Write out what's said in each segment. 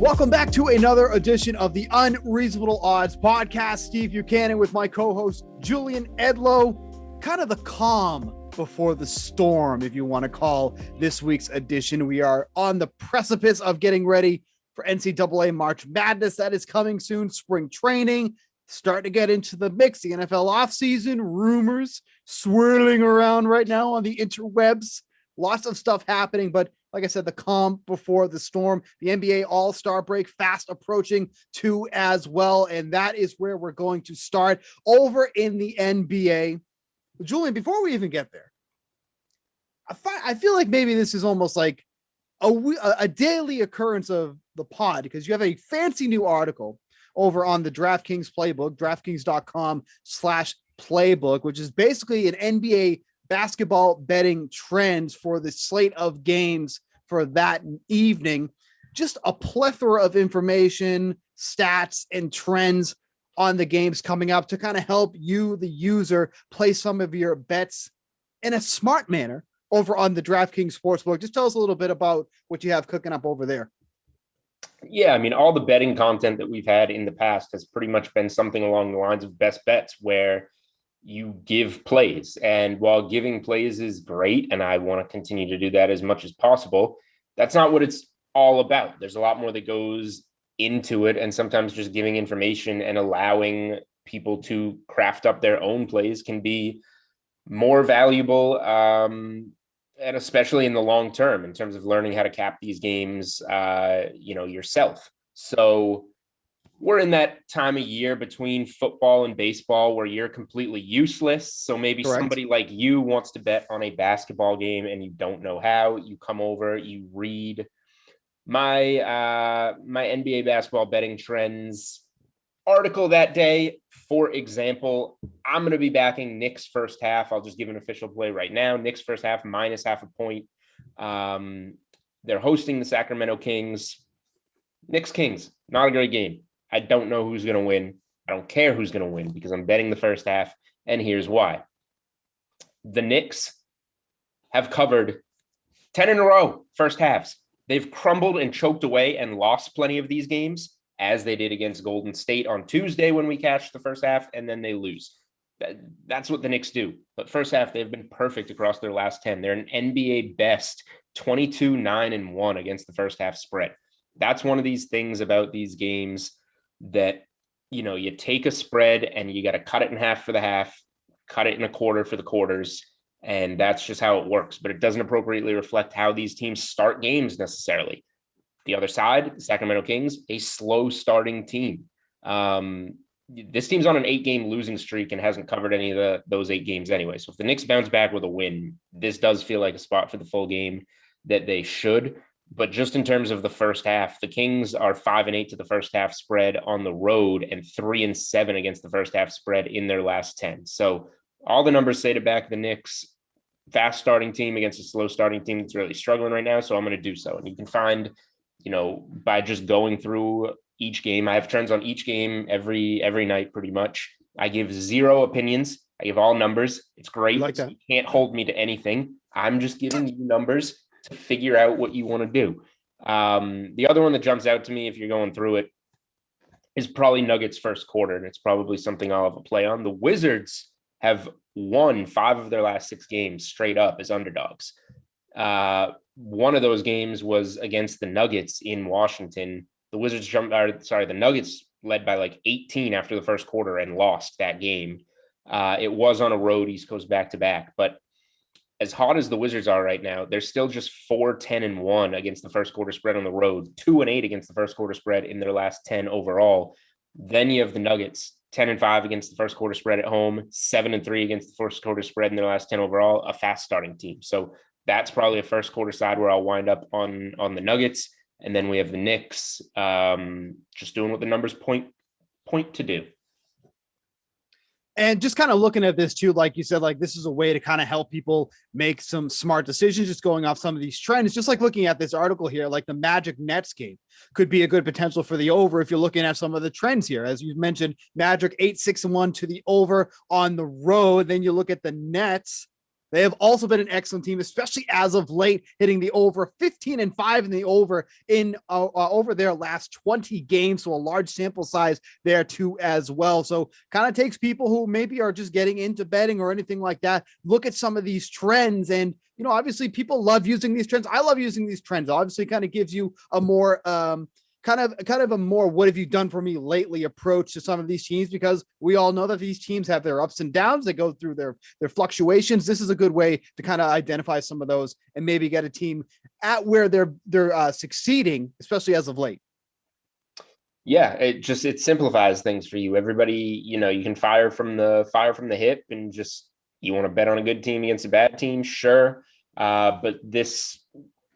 Welcome back to another edition of the Unreasonable Odds podcast. Steve Buchanan with my co-host Julian Edlow. Kind of the calm before the storm, if you want to call this week's edition. We are on the precipice of getting ready for NCAA March Madness. That is coming soon. Spring training starting to get into the mix. The NFL offseason, rumors swirling around right now on the interwebs. Lots of stuff happening, but like I said, the calm before the storm. The NBA All-Star break fast approaching too as well, and that is where we're going to start over in the NBA. Julian, before we even get there, I feel like maybe this is almost like a daily occurrence of the pod, because you have a fancy new article over on the DraftKings playbook, DraftKings.com/playbook, which is basically an NBA basketball betting trends for the slate of games for that evening. Just a plethora of information, stats, and trends on the games coming up to kind of help you, the user, play some of your bets in a smart manner over on the DraftKings Sportsbook. Just tell us a little bit about what you have cooking up over there. Yeah, I mean, all the betting content that we've had in the past has pretty much been something along the lines of best bets, where you give plays. And while giving plays is great, and I want to continue to do that as much as possible, that's not what it's all about. There's a lot more that goes into it. And sometimes just giving information and allowing people to craft up their own plays can be more valuable, and especially in the long term in terms of learning how to cap these games, yourself. So we're in that time of year between football and baseball where you're completely useless. So maybe Correct. Somebody like you wants to bet on a basketball game and you don't know how. You come over, you read my NBA basketball betting trends article that day. For example, I'm going to be backing Knicks first half. I'll just give an official play right now. Knicks first half minus half a point. They're hosting the Sacramento Kings. Knicks Kings, not a great game. I don't know who's going to win. I don't care who's going to win because I'm betting the first half, and here's why. The Knicks have covered 10 in a row first halves. They've crumbled and choked away and lost plenty of these games, as they did against Golden State on Tuesday when we cashed the first half, and then they lose. That's what the Knicks do. But first half, they've been perfect across their last 10. They're an NBA best 22-9-1 against the first half spread. That's one of these things about these games that, you take a spread and you got to cut it in half for the half, cut it in a quarter for the quarters, and that's just how it works. But it doesn't appropriately reflect how these teams start games necessarily. The other side, the Sacramento Kings, a slow starting team. This team's on an 8-game losing streak and hasn't covered any of those 8 games anyway. So if the Knicks bounce back with a win, this does feel like a spot for the full game that they should. But just in terms of the first half, the Kings are 5-8 to the first half spread on the road and 3-7 against the first half spread in their last 10. So all the numbers say to back the Knicks. Fast starting team against a slow starting team that's really struggling right now. So I'm going to do so. And you can find, by just going through each game, I have trends on each game every night pretty much. I give 0 opinions. I give all numbers. It's great. Like that. You can't hold me to anything. I'm just giving you numbers to figure out what you want to do. The other one that jumps out to me, if you're going through it, is probably Nuggets first quarter, and it's probably something I'll have a play on. The Wizards have won 5 of their last 6 games straight up as underdogs. One of those games was against the Nuggets in Washington. The Nuggets led by like 18 after the first quarter and lost that game. It was on a road East Coast back-to-back, but as hot as the Wizards are right now, they're still just 4-10-1 against the first quarter spread on the road, 2-8 against the first quarter spread in their last 10 overall. Then you have the Nuggets, 10-5 against the first quarter spread at home, 7-3 against the first quarter spread in their last 10 overall, a fast starting team. So that's probably a first quarter side where I'll wind up on the Nuggets. And then we have the Knicks, just doing what the numbers point to do. And just kind of looking at this too, like you said, like this is a way to kind of help people make some smart decisions, just going off some of these trends. Just like looking at this article here, like the Magic Nets game could be a good potential for the over if you're looking at some of the trends here. As you mentioned, Magic 8-6-1 to the over on the road. Then you look at the Nets. They have also been an excellent team, especially as of late, hitting the over 15-5 in the over in over their last 20 games. So a large sample size there too as well. So kind of takes people who maybe are just getting into betting or anything like that, look at some of these trends. And, you know, obviously people love using these trends. I love using these trends. Obviously kind of gives you a more, kind of a more what have you done for me lately approach to some of these teams, because we all know that these teams have their ups and downs. They go through their fluctuations. This is a good way to kind of identify some of those and maybe get a team at where they're succeeding, especially as of late. Yeah, it simplifies things for you. Everybody, you know, you can fire from the hip and just, you want to bet on a good team against a bad team, sure. But this,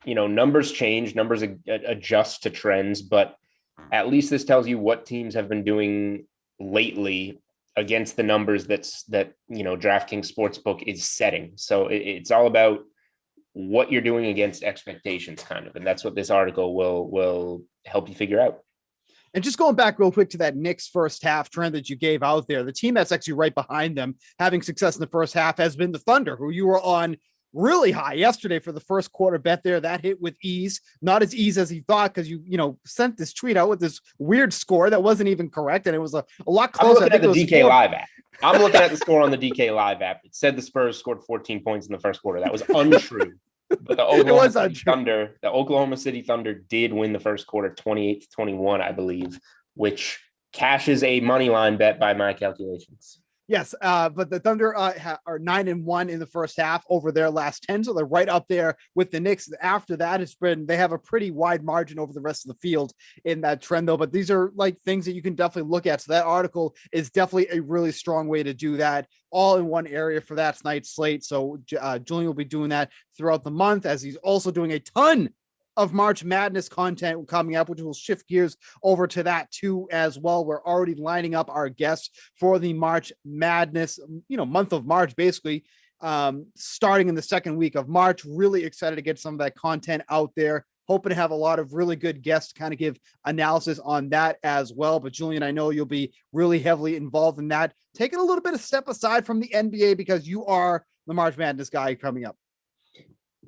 you know, numbers change, numbers adjust to trends, but at least this tells you what teams have been doing lately against the numbers that, you know, DraftKings Sportsbook is setting. So it's all about what you're doing against expectations, kind of. And that's what this article will help you figure out. And just going back real quick to that Knicks first half trend that you gave out there, the team that's actually right behind them having success in the first half has been the Thunder, who you were on really high yesterday for the first quarter bet there. That hit with ease, not as easy as he thought, because you sent this tweet out with this weird score that wasn't even correct, and it was a lot closer. I'm looking at the DK Live app. I'm looking at the score on the DK Live app. It said the Spurs scored 14 points in the first quarter. That was untrue. But the Oklahoma City Thunder did win the first quarter 28-21, I believe, which cashes a money line bet by my calculations. Yes, but the Thunder are 9-1 in the first half over their last 10, so they're right up there with the Knicks. After that, they have a pretty wide margin over the rest of the field in that trend, though. But these are like things that you can definitely look at. So that article is definitely a really strong way to do that, all in one area for that night's slate. So Julian will be doing that throughout the month, as he's also doing a ton of March Madness content coming up, which will shift gears over to that too as well. We're already lining up our guests for the March Madness, month of March, basically, starting in the second week of March. Really excited to get some of that content out there. Hoping to have a lot of really good guests to kind of give analysis on that as well. But Julian, I know you'll be really heavily involved in that, taking a little bit of step aside from the NBA because you are the March Madness guy coming up.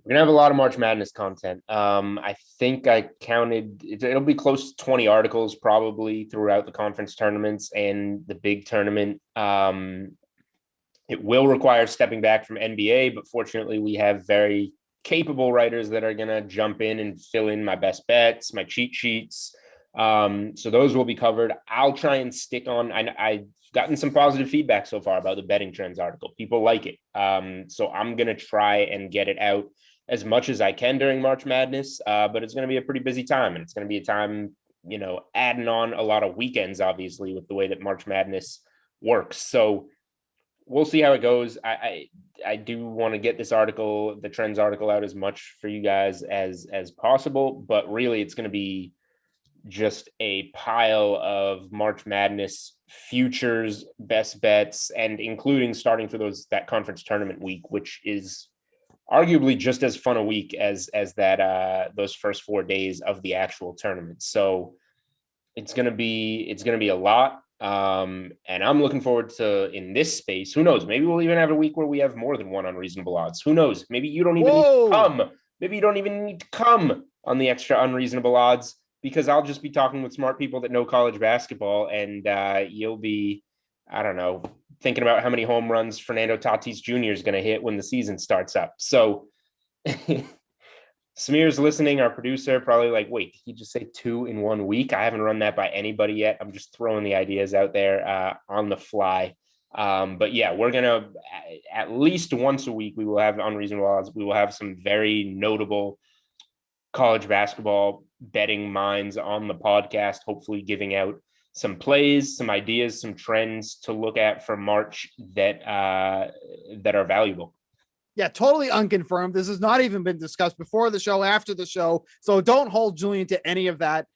We're gonna have a lot of March Madness content. I think I counted, it'll be close to 20 articles probably throughout the conference tournaments and the big tournament. It will require stepping back from NBA, but fortunately we have very capable writers that are gonna jump in and fill in my best bets, my cheat sheets. So those will be covered. I'll try and stick on, I've gotten some positive feedback so far about the betting trends article. People like it. So I'm going to try and get it out as much as I can during March Madness, but it's going to be a pretty busy time, and it's going to be a time, adding on a lot of weekends, obviously, with the way that March Madness works. So we'll see how it goes. I do want to get this article, the trends article, out as much for you guys as possible, but really it's going to be just a pile of March Madness futures, best bets, and including starting for that conference tournament week, which is arguably just as fun a week as that those first 4 days of the actual tournament. So it's gonna be a lot. And I'm looking forward to, in this space, who knows, maybe we'll even have a week where we have more than one Unreasonable Odds. Who knows? Maybe you don't even need to come. Maybe you don't even need to come on the extra Unreasonable Odds, because I'll just be talking with smart people that know college basketball, and you'll be, I don't know, thinking about how many home runs Fernando Tatis Jr. is going to hit when the season starts up. So Samir's listening, our producer, probably like, wait, did he just say 2 in 1 week? I haven't run that by anybody yet. I'm just throwing the ideas out there on the fly. But yeah, we're going to, at least once a week, we will have Unreasonable Odds. We will have some very notable college basketball betting minds on the podcast, hopefully giving out some plays, some ideas, some trends to look at for March that are valuable. Yeah, totally unconfirmed. This has not even been discussed before the show, after the show. So don't hold Julian to any of that.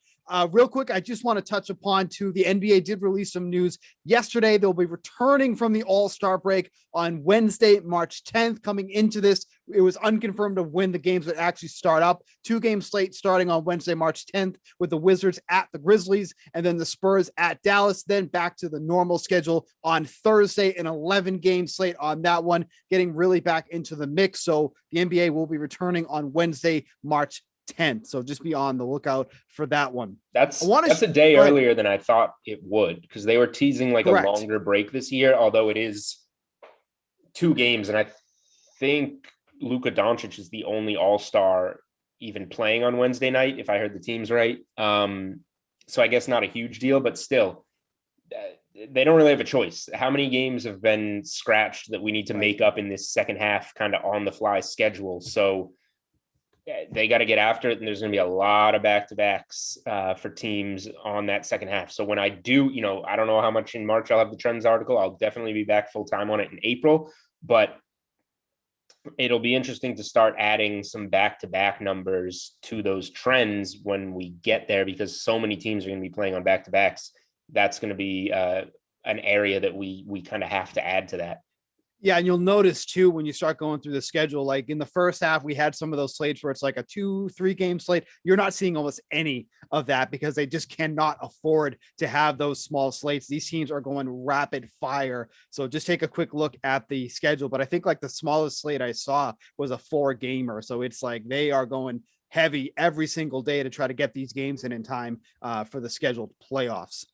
Real quick, I just want to touch upon too, the NBA did release some news yesterday. They'll be returning from the All-Star break on Wednesday, March 10th. Coming into this, it was unconfirmed of when the games would actually start up. 2-game slate starting on Wednesday, March 10th, with the Wizards at the Grizzlies and then the Spurs at Dallas. Then back to the normal schedule on Thursday, an 11-game slate on that one, getting really back into the mix. So the NBA will be returning on Wednesday, March 10th. So just be on the lookout for that one. That's a day earlier than I thought it would, because they were teasing like Correct. A longer break this year, although it is 2 games. And I think Luka Doncic is the only all-star even playing on Wednesday night, if I heard the teams right. So I guess not a huge deal, but still, they don't really have a choice. How many games have been scratched that we need to make up in this second half kind of on the fly schedule? So they got to get after it, and there's going to be a lot of back-to-backs for teams on that second half. So when I do, I don't know how much in March I'll have the trends article. I'll definitely be back full-time on it in April, but it'll be interesting to start adding some back-to-back numbers to those trends when we get there, because so many teams are going to be playing on back-to-backs. That's going to be an area that we kind of have to add to that. Yeah, and you'll notice too when you start going through the schedule, like in the first half, we had some of those slates where it's like a 2-3 game slate. You're not seeing almost any of that because they just cannot afford to have those small slates. These teams are going rapid fire. So just take a quick look at the schedule. But I think like the smallest slate I saw was a 4-gamer. So it's like they are going heavy every single day to try to get these games in time for the scheduled playoffs.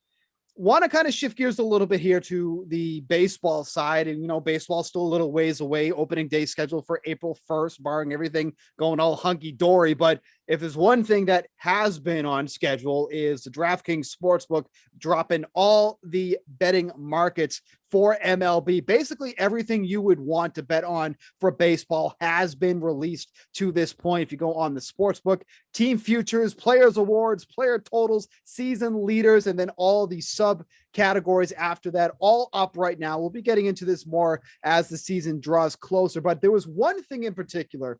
Want to kind of shift gears a little bit here to the baseball side. And, baseball's still a little ways away. Opening day scheduled for April 1st, barring everything going all hunky dory. But if there's one thing that has been on schedule is the DraftKings Sportsbook dropping all the betting markets for MLB. Basically everything you would want to bet on for baseball has been released to this point. If you go on the Sportsbook, team futures, players awards, player totals, season leaders, and then all the subcategories after that, all up right now. We'll be getting into this more as the season draws closer, but there was one thing in particular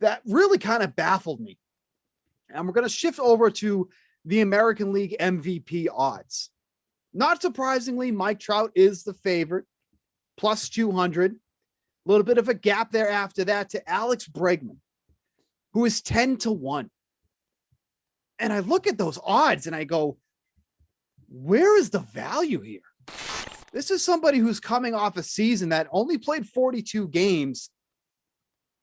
that really kind of baffled me. And we're going to shift over to the American League MVP odds. Not surprisingly, Mike Trout is the favorite, plus 200. A little bit of a gap there after that to Alex Bregman, who is 10-1. And I look at those odds and I go, where is the value here? This is somebody who's coming off a season that only played 42 games,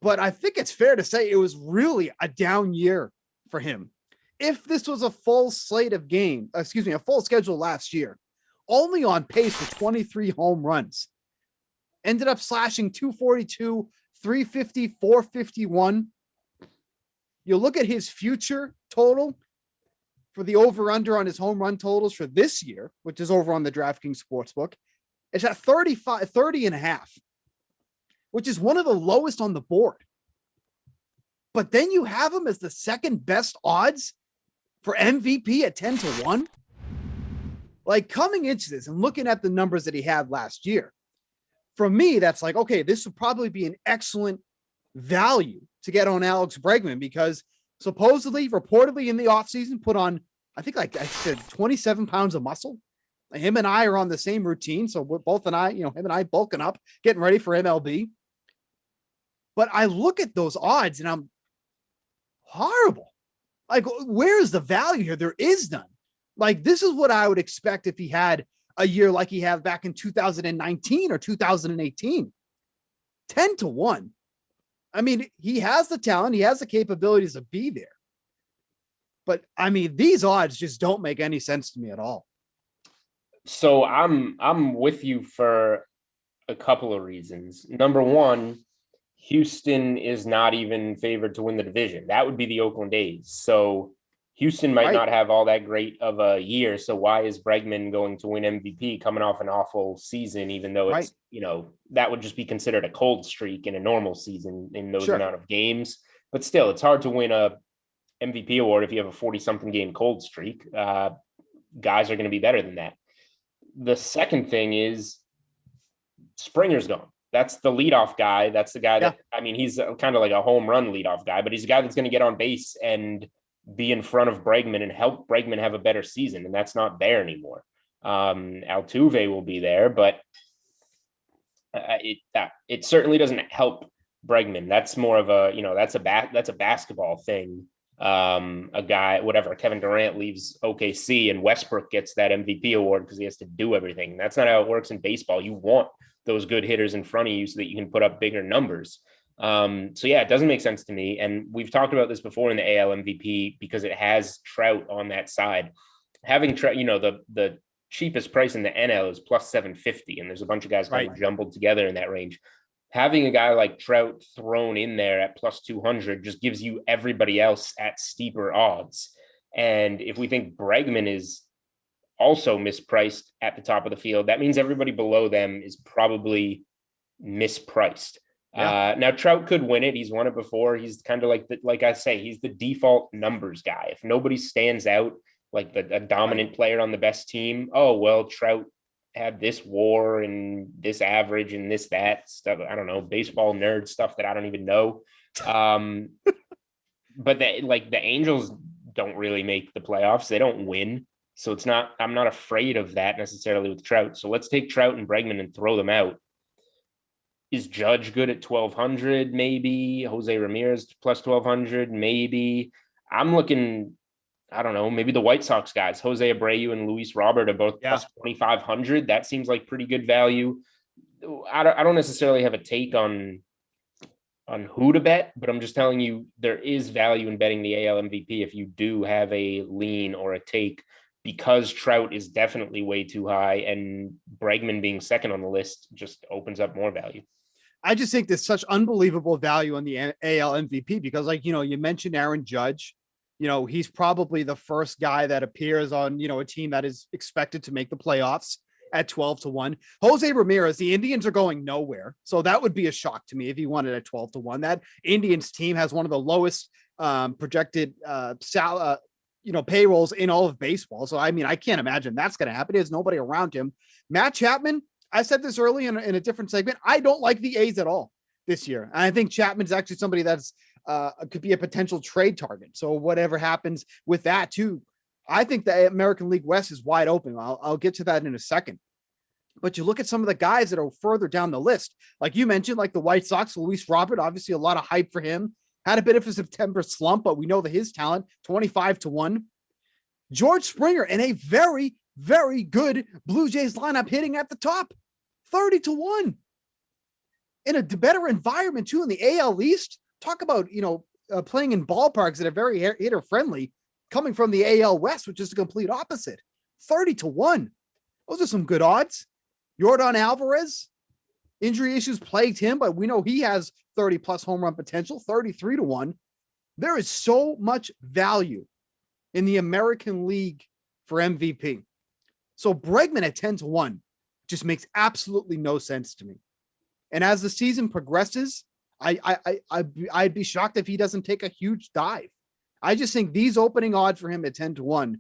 but I think it's fair to say it was really a down year for him. If this was a full slate of a full schedule last year, only on pace for 23 home runs, ended up slashing 242, 350, 451. You look at his future total for the over-under on his home run totals for this year, which is over on the DraftKings Sportsbook. It's at 30.5, which is one of the lowest on the board. But then you have him as the second best odds for MVP at 10-1. Like coming into this and looking at the numbers that he had last year, for me, that's like, okay, this would probably be an excellent value to get on Alex Bregman because supposedly, reportedly in the offseason, put on, I think like I said, 27 pounds of muscle. Him and I are on the same routine. So we're both him and I bulking up, getting ready for MLB. But I look at those odds and I'm horrible. Like, where's the value here? There is none. Like, this is what I would expect if he had a year like he had back in 2019 or 2018. 10-1. I mean, he has the talent. He has the capabilities to be there. But, I mean, these odds just don't make any sense to me at all. So I'm with you for a couple of reasons. Number one, Houston is not even favored to win the division. That would be the Oakland A's. So Houston might not have all that great of a year. So why is Bregman going to win MVP coming off an awful season, even though it's, that would just be considered a cold streak in a normal season in those amount of games. But still, it's hard to win a MVP award if you have a 40-something game cold streak. Guys are going to be better than that. The second thing is Springer's gone. That's the leadoff guy. That's the guy that, I mean, he's kind of like a home run leadoff guy, but he's a guy that's going to get on base and be in front of Bregman and help Bregman have a better season. And that's not there anymore. Altuve will be there, but it certainly doesn't help Bregman. That's more of a, that's a basketball thing. A guy, whatever, Kevin Durant leaves OKC and Westbrook gets that MVP award because he has to do everything. That's not how it works in baseball. You want those good hitters in front of you so that you can put up bigger numbers. So yeah, it doesn't make sense to me. And we've talked about this before in the AL MVP because it has Trout on that side. Having Trout, the cheapest price in the NL is plus 750, and there's a bunch of guys kind of jumbled together in that range. Having a guy like Trout thrown in there at plus 200 just gives you everybody else at steeper odds. And if we think Bregman is also mispriced at the top of the field, that means everybody below them is probably mispriced. Yeah. Now Trout could win it. He's won it before. He's kind of like I say, he's the default numbers guy. If nobody stands out like a dominant player on the best team, oh, well, Trout had this WAR and this average and that stuff. I don't know, baseball nerd stuff that I don't even know. But the Angels don't really make the playoffs. They don't win. So I'm not afraid of that necessarily with Trout. So let's take Trout and Bregman and throw them out. Is Judge good at 1,200? Maybe. Jose Ramirez plus 1,200? Maybe. I'm looking, I don't know, maybe the White Sox guys, Jose Abreu and Luis Robert are both plus 2,500. That seems like pretty good value. I don't necessarily have a take on who to bet, but I'm just telling you there is value in betting the AL MVP if you do have a lean or a take, because Trout is definitely way too high and Bregman being second on the list just opens up more value. I just think there's such unbelievable value on the AL MVP because, you mentioned Aaron Judge. He's probably the first guy that appears on, a team that is expected to make the playoffs at 12-1. Jose Ramirez, the Indians are going nowhere. So that would be a shock to me if he won it at 12-1. That Indians team has one of the lowest projected payrolls in all of baseball. So, I can't imagine that's going to happen. There's nobody around him. Matt Chapman, I said this early in a different segment. I don't like the A's at all this year. And I think Chapman's actually somebody that's could be a potential trade target. So whatever happens with that too, I think the American League West is wide open. I'll get to that in a second. But you look at some of the guys that are further down the list, like you mentioned, like the White Sox, Luis Robert, obviously a lot of hype for him. Had a bit of a September slump, but we know that his talent, 25-1. George Springer in a very, very good Blue Jays lineup hitting at the top, 30-1. In a better environment too in the AL East. Talk about, playing in ballparks that are very hitter friendly, coming from the AL West, which is the complete opposite. 30-1. Those are some good odds. Yordan Alvarez, injury issues plagued him, but we know he has 30 plus home run potential, 33-1. There is so much value in the American League for MVP. So Bregman at 10-1 just makes absolutely no sense to me. And as the season progresses, I'd be shocked if he doesn't take a huge dive. I just think these opening odds for him at 10-1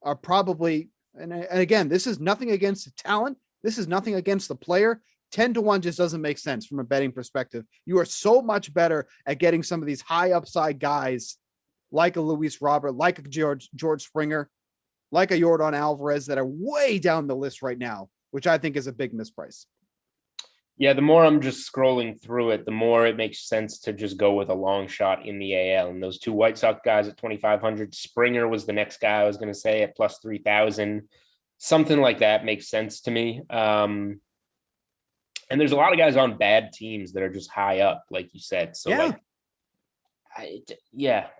are probably, and again, this is nothing against the talent. This is nothing against the player. 10-1 just doesn't make sense from a betting perspective. You are so much better at getting some of these high upside guys like a Luis Robert, like a George Springer, like a Yordan Alvarez that are way down the list right now, which I think is a big misprice. Yeah, the more I'm just scrolling through it, the more it makes sense to just go with a long shot in the AL. And those two White Sox guys at 2,500, Springer was the next guy I was going to say at plus 3,000. Something like that makes sense to me. And there's a lot of guys on bad teams that are just high up, like you said. So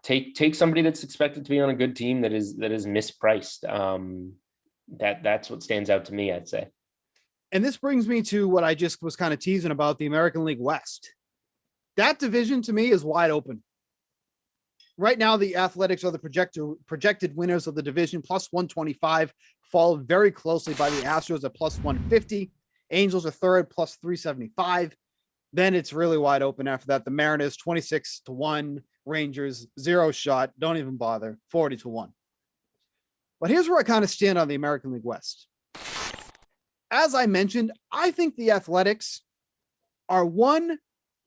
take somebody that's expected to be on a good team that is mispriced. That's what stands out to me, I'd say. And this brings me to what I just was kind of teasing about, the American League West. That division to me is wide open. Right now, the Athletics are the projected winners of the division, plus 125, followed very closely by the Astros at plus 150. Angels are third, plus 375. Then it's really wide open after that. The Mariners, 26-1. Rangers, 0 shot. Don't even bother, 40-1. But here's where I kind of stand on the American League West. As I mentioned, I think the Athletics are one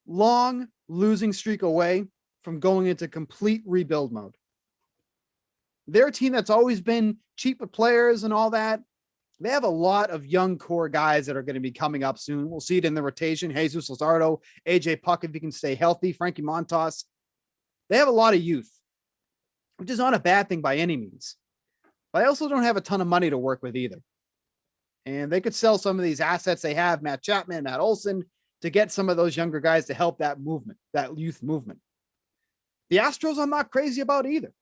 long losing streak away from going into complete rebuild mode. They're a team that's always been cheap with players and all that. They have a lot of young core guys that are going to be coming up soon. We'll see it in the rotation. Jesus Luzardo, AJ Puck, if he can stay healthy, Frankie Montas. They have a lot of youth, which is not a bad thing by any means. But I also don't have a ton of money to work with either. And they could sell some of these assets they have, Matt Chapman, Matt Olson, to get some of those younger guys to help that movement, that youth movement. The Astros, I'm not crazy about either.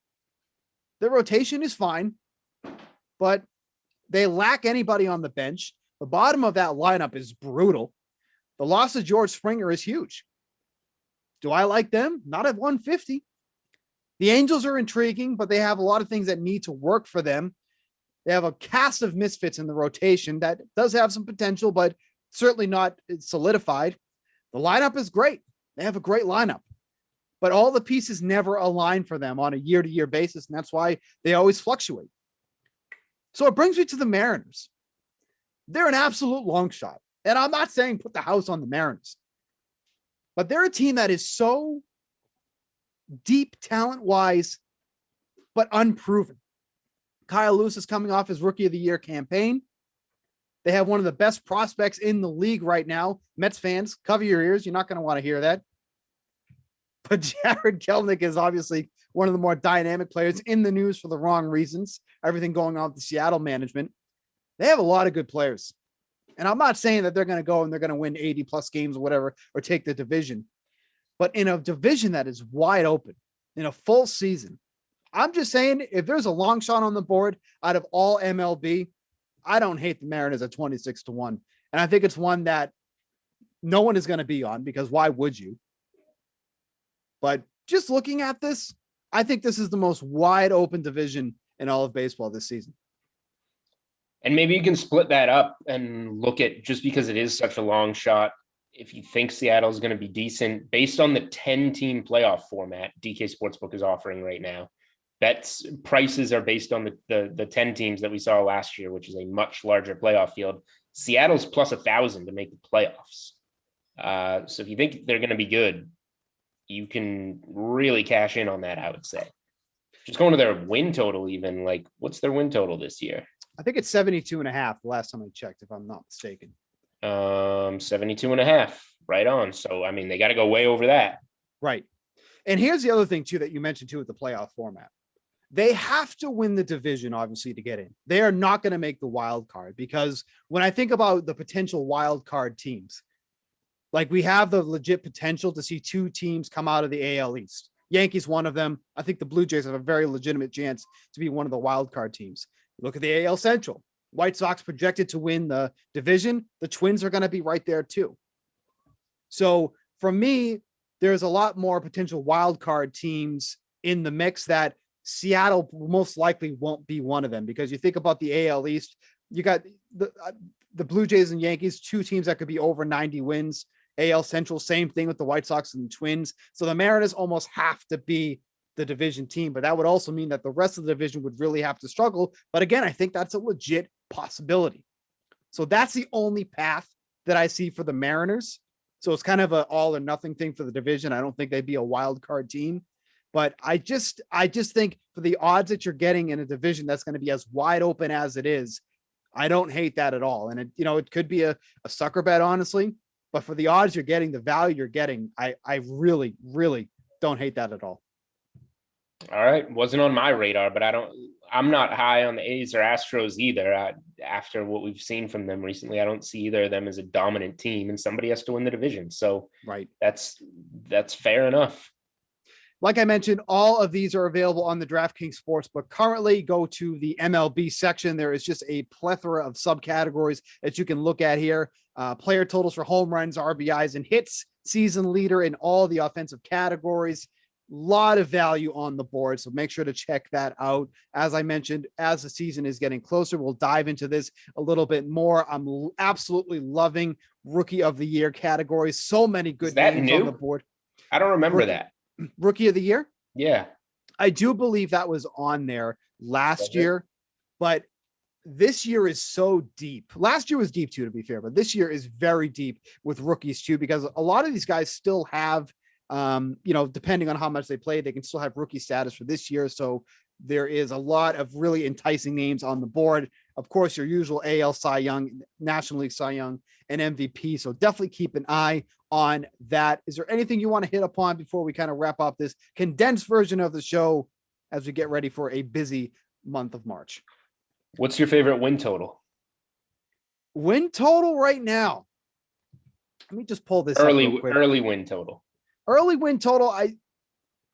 Their rotation is fine, but they lack anybody on the bench. The bottom of that lineup is brutal. The loss of George Springer is huge. Do I like them? Not at 150. The Angels are intriguing, but they have a lot of things that need to work for them. They have a cast of misfits in the rotation that does have some potential, but certainly not solidified. The lineup is great. They have a great lineup, but all the pieces never align for them on a year-to-year basis, and that's why they always fluctuate. So it brings me to the Mariners. They're an absolute long shot, and I'm not saying put the house on the Mariners, but they're a team that is so deep talent-wise, but unproven. Kyle Lewis is coming off his Rookie of the Year campaign. They have one of the best prospects in the league right now. Mets fans, cover your ears. You're not going to want to hear that. But Jared Kelnick is obviously one of the more dynamic players in the news for the wrong reasons. Everything going on with the Seattle management. They have a lot of good players. And I'm not saying that they're going to go and they're going to win 80 plus games or whatever, or take the division. But in a division that is wide open, in a full season, I'm just saying, if there's a long shot on the board out of all MLB, I don't hate the Mariners at 26-1. And I think it's one that no one is going to be on, because why would you? But just looking at this, I think this is the most wide open division in all of baseball this season. And maybe you can split that up and look at, just because it is such a long shot, if you think Seattle is going to be decent, based on the 10-team playoff format DK Sportsbook is offering right now. Bets prices are based on the 10 teams that we saw last year, which is a much larger playoff field. Seattle's plus 1,000 to make the playoffs. So if you think they're going to be good, you can really cash in on that, I would say. Just going to their win total, even, like, what's their win total this year? I think it's 72.5 the last time I checked, if I'm not mistaken. 72.5, right on. So, I mean, they got to go way over that. Right. And here's the other thing, too, that you mentioned, too, with the playoff format. They have to win the division, obviously, to get in. They are not going to make the wild card, because when I think about the potential wild card teams, like, we have the legit potential to see two teams come out of the AL East. Yankees, one of them. I think the Blue Jays have a very legitimate chance to be one of the wild card teams. Look at the AL Central. White Sox projected to win the division. The Twins are going to be right there too. So for me, there's a lot more potential wild card teams in the mix that Seattle most likely won't be one of them, because you think about the AL East, you got the Blue Jays and Yankees, two teams that could be over 90 wins. AL Central, same thing with the White Sox and the Twins. So the Mariners almost have to be the division team, but that would also mean that the rest of the division would really have to struggle. But again, I think that's a legit possibility. So that's the only path that I see for the Mariners. So it's kind of an all or nothing thing for the division. I don't think they'd be a wild card team, but I just think for the odds that you're getting in a division that's going to be as wide open as it is, I don't hate that at all. And it could be a sucker bet, honestly, but for the odds you're getting, the value you're getting, I really, really don't hate that at all. All right. Wasn't on my radar, but I'm not high on the A's or Astros either. After what we've seen from them recently, I don't see either of them as a dominant team, and somebody has to win the division. So right. That's fair enough. Like I mentioned, all of these are available on the DraftKings Sportsbook. Currently, go to the MLB section. There is just a plethora of subcategories that you can look at here. Player totals for home runs, RBIs, and hits, season leader in all the offensive categories. Lot of value on the board, so make sure to check that out. As I mentioned, as the season is getting closer, we'll dive into this a little bit more. I'm absolutely loving Rookie of the Year categories. So many good names on the board. I don't remember that. Rookie of the Year? Yeah. I do believe that was on there last year, but this year is so deep. Last year was deep too, to be fair, but this year is very deep with rookies too, because a lot of these guys still have, depending on how much they play, they can still have rookie status for this year. So There is a lot of really enticing names on the board. Of course, your usual AL Cy Young, National League Cy Young, and MVP. So definitely keep an eye on that. Is there anything you want to hit upon before we kind of wrap up this condensed version of the show as we get ready for a busy month of March? What's your favorite win total? Win total right now. Let me just pull this early up early win total. Early win total.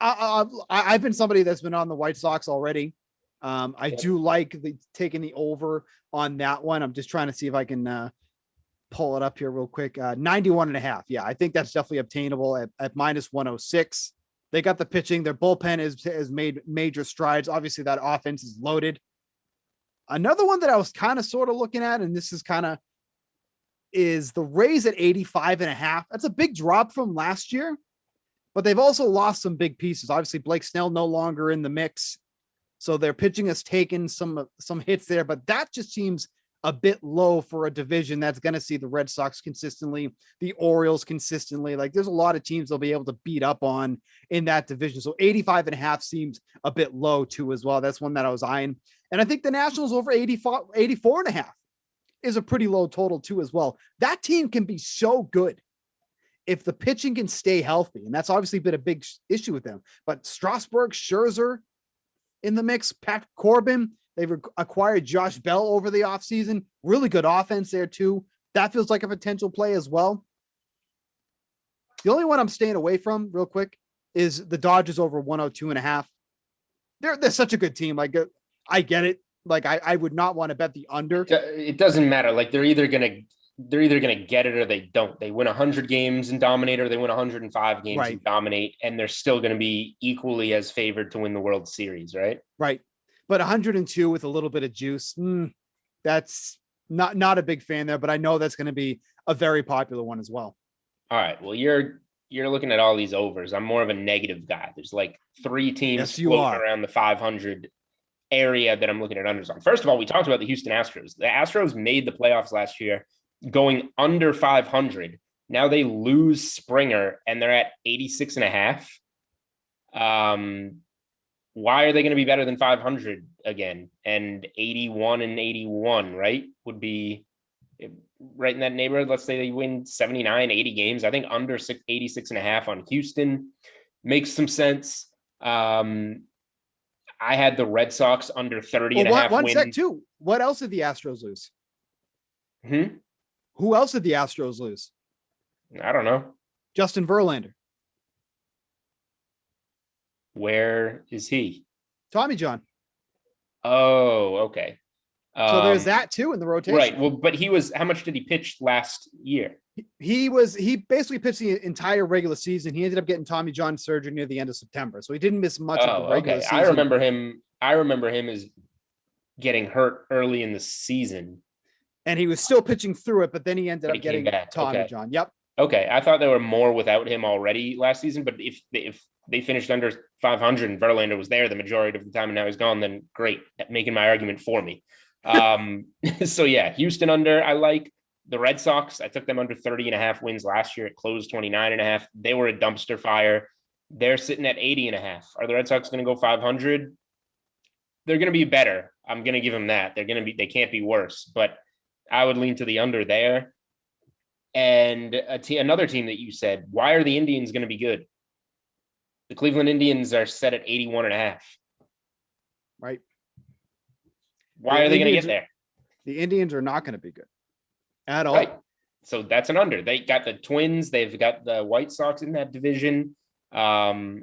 I've been somebody that's been on the White Sox already. I do like taking the over on that one. I'm just trying to see if I can pull it up here real quick. 91.5. Yeah, I think that's definitely obtainable at minus 106. They got the pitching. Their bullpen has made major strides. Obviously, that offense is loaded. Another one that I was kind of sort of looking at, and this is the Rays at 85.5. That's a big drop from last year, but they've also lost some big pieces. Obviously, Blake Snell no longer in the mix, so their pitching has taken some hits there, but that just seems a bit low for a division that's going to see the Red Sox consistently, the Orioles consistently. Like, there's a lot of teams they'll be able to beat up on in that division. So 85.5 seems a bit low too as well. That's one that I was eyeing. And I think the Nationals over 84.5 is a pretty low total too as well. That team can be so good if the pitching can stay healthy. And that's obviously been a big issue with them. But Strasburg, Scherzer in the mix, Pat Corbin, they've acquired Josh Bell over the offseason. Really good offense there too. That feels like a potential play as well. The only one I'm staying away from real quick is the Dodgers over 102.5. They're such a good team. Like, I get it. Like, I would not want to bet the under. It doesn't matter. Like, they're either gonna get it or they don't. They win 100 games and dominate, or they win 105 games and dominate, and they're still going to be equally as favored to win the World Series, right? Right. But 102 with a little bit of juice, that's not a big fan there, but I know that's going to be a very popular one as well. All right. Well, you're looking at all these overs. I'm more of a negative guy. There's like 3 teams floating around the 500 area that I'm looking at unders on. First of all, we talked about the Houston Astros. The Astros made the playoffs last year going under 500. Now they lose Springer and they're at 86.5. Why are they going to be better than 500 again? And 81 and 81, right? Would be right in that neighborhood. Let's say they win 79, 80 games. I think under 86.5 on Houston makes some sense. I had the Red Sox under 30.5 One wins. sec too. What else did the Astros lose? Who else did the Astros lose? I don't know. Justin Verlander. Where is he? Tommy John. Oh, okay. So there's that too in the rotation. Right. Well, but how much did he pitch last year? He basically pitched the entire regular season. He ended up getting Tommy John surgery near the end of September. So he didn't miss much of the regular season. I remember him as getting hurt early in the season. And he was still pitching through it, but then he ended up getting Tommy John. Yep. Okay. I thought there were more without him already last season, but if they finished under 500 and Verlander was there the majority of the time and now he's gone, then great. Making my argument for me. So yeah, Houston under, I like. The Red Sox, I took them under 30.5 wins last year. It closed 29.5. They were a dumpster fire. They're sitting at 80.5. Are the Red Sox going to go 500? They're going to be better. I'm going to give them that. They can't be worse, but I would lean to the under there. And another team that you said, why are the Indians going to be good? The Cleveland Indians are set at 81.5. Right. Why are they going to get there? The Indians are not going to be good at all. Right. So that's an under. They got the Twins. They've got the White Sox in that division. Those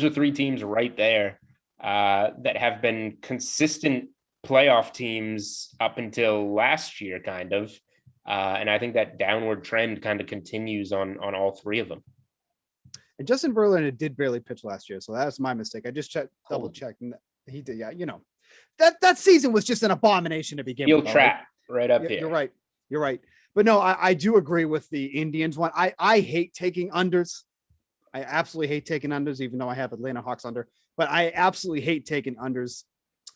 are 3 teams right there that have been consistent playoff teams up until last year, kind of. And I think that downward trend kind of continues on all 3 of them. And Justin Verlander did barely pitch last year, so that was my mistake. I just double checked, and he did. Yeah, that season was just an abomination to begin with. Heel trap right up here. You're right. But no, I do agree with the Indians one. I hate taking unders. I absolutely hate taking unders, even though I have Atlanta Hawks under. But I absolutely hate taking unders.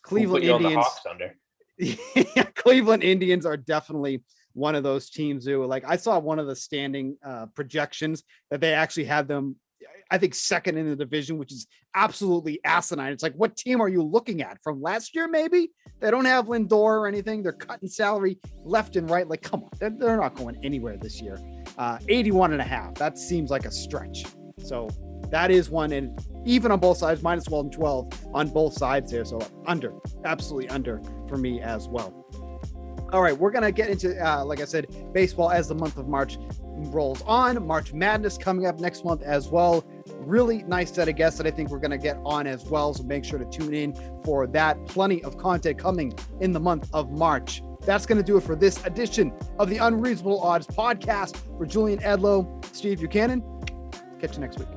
Cleveland Indians. Hawks under? Yeah, Cleveland Indians are definitely one of those teams who, like, I saw one of the standing projections that they actually had them. I think second in the division, which is absolutely asinine. It's like, what team are you looking at from last year? Maybe they don't have Lindor or anything. They're cutting salary left and right. Like, come on, they're not going anywhere this year. 81.5. That seems like a stretch. So that is one, and even on both sides, minus 12 and 12 on both sides there. So under, absolutely under for me as well. All right, we're going to get into, like I said, baseball as the month of March rolls on. March Madness coming up next month as well. Really nice set of guests that I think we're going to get on as well. So make sure to tune in for that. Plenty of content coming in the month of March. That's going to do it for this edition of the Unreasonable Odds podcast. For Julian Edlow, Steve Buchanan. Catch you next week.